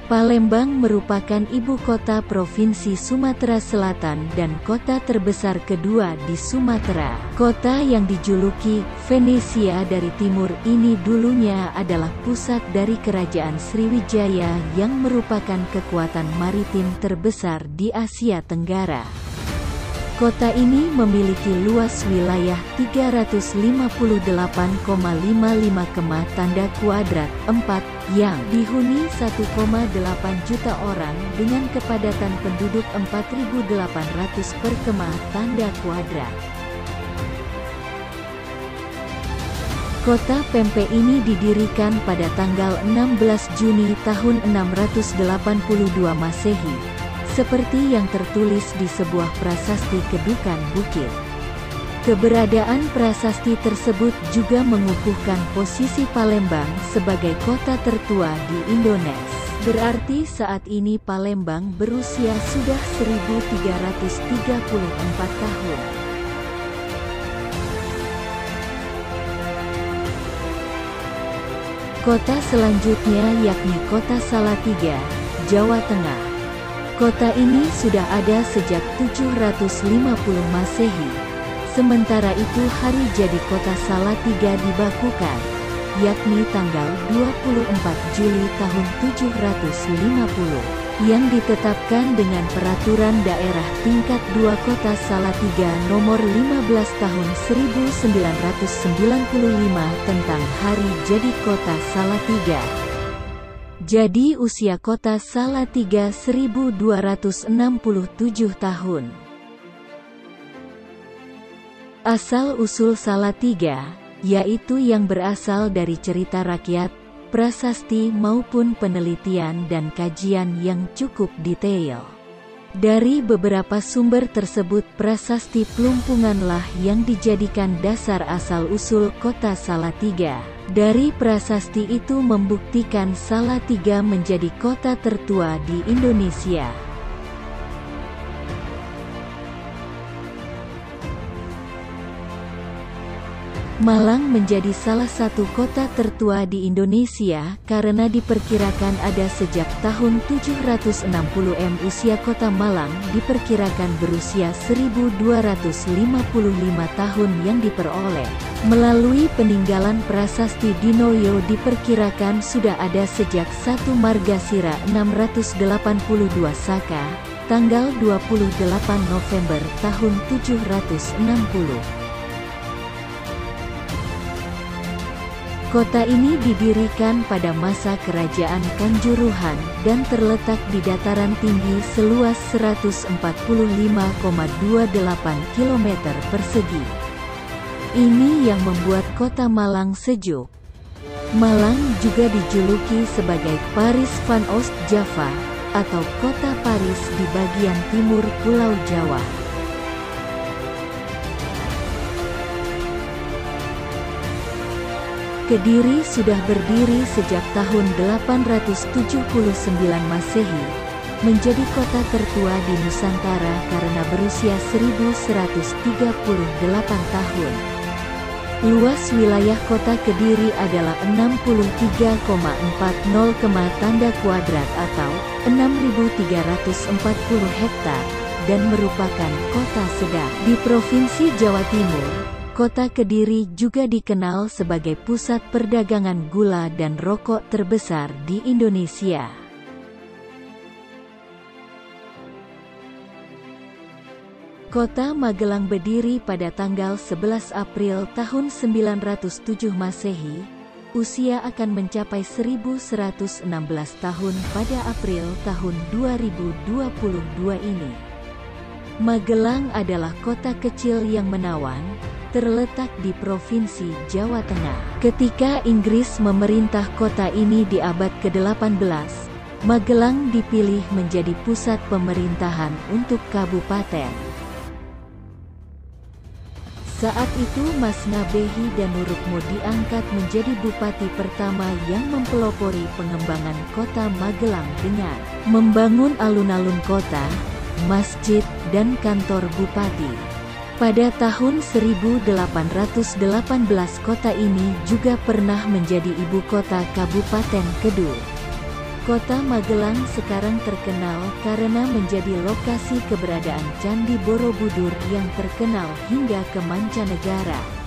Palembang merupakan ibu kota Provinsi Sumatera Selatan dan kota terbesar kedua di Sumatera. Kota yang dijuluki Venesia dari timur ini dulunya adalah pusat dari Kerajaan Sriwijaya yang merupakan kekuatan maritim terbesar di Asia Tenggara. Kota ini memiliki luas wilayah 358,55 km² yang dihuni 1,8 juta orang dengan kepadatan penduduk 4.800 per km². Kota Pempek ini didirikan pada tanggal 16 Juni tahun 682 Masehi. Seperti yang tertulis di sebuah prasasti Kedukan Bukit. Keberadaan prasasti tersebut juga mengukuhkan posisi Palembang sebagai kota tertua di Indonesia. Berarti saat ini Palembang berusia sudah 1334 tahun. Kota selanjutnya yakni Kota Salatiga, Jawa Tengah. Kota ini sudah ada sejak 750 Masehi. Sementara itu hari jadi Kota Salatiga dibakukan, yakni tanggal 24 Juli tahun 750, yang ditetapkan dengan Peraturan Daerah Tingkat 2 Kota Salatiga Nomor 15 Tahun 1995 tentang Hari Jadi Kota Salatiga. Jadi usia kota Salatiga 1267 tahun. Asal-usul Salatiga, yaitu yang berasal dari cerita rakyat, prasasti maupun penelitian dan kajian yang cukup detail. Dari beberapa sumber tersebut prasasti Plumpunganlah yang dijadikan dasar asal-usul kota Salatiga. Dari prasasti itu membuktikan Salatiga menjadi kota tertua di Indonesia. Malang menjadi salah satu kota tertua di Indonesia karena diperkirakan ada sejak tahun 760 usia kota Malang diperkirakan berusia 1255 tahun yang diperoleh. Melalui peninggalan prasasti Dinoyo diperkirakan sudah ada sejak 1 Margasira 682 Saka, tanggal 28 November tahun 760. Kota ini didirikan pada masa Kerajaan Kanjuruhan dan terletak di dataran tinggi seluas 145,28 km persegi. Ini yang membuat kota Malang sejuk. Malang juga dijuluki sebagai Paris van Oost-Java, atau kota Paris di bagian timur Pulau Jawa. Kediri sudah berdiri sejak tahun 879 Masehi, menjadi kota tertua di Nusantara karena berusia 1138 tahun. Luas wilayah kota Kediri adalah 63,40 km² atau 6.340 hektar, dan merupakan kota sedang. Di Provinsi Jawa Timur, Kota Kediri juga dikenal sebagai pusat perdagangan gula dan rokok terbesar di Indonesia. Kota Magelang berdiri pada tanggal 11 April tahun 907 Masehi. Usia akan mencapai 1116 tahun pada April tahun 2022 ini. Magelang adalah kota kecil yang menawan, terletak di Provinsi Jawa Tengah. Ketika Inggris memerintah kota ini di abad ke-18, Magelang dipilih menjadi pusat pemerintahan untuk kabupaten. Saat itu Mas Ngabehi Danurukmo diangkat menjadi bupati pertama yang mempelopori pengembangan kota Magelang dengan membangun alun-alun kota, masjid, dan kantor bupati. Pada tahun 1818 kota ini juga pernah menjadi ibu kota Kabupaten Kedul. Kota Magelang sekarang terkenal karena menjadi lokasi keberadaan Candi Borobudur yang terkenal hingga ke mancanegara.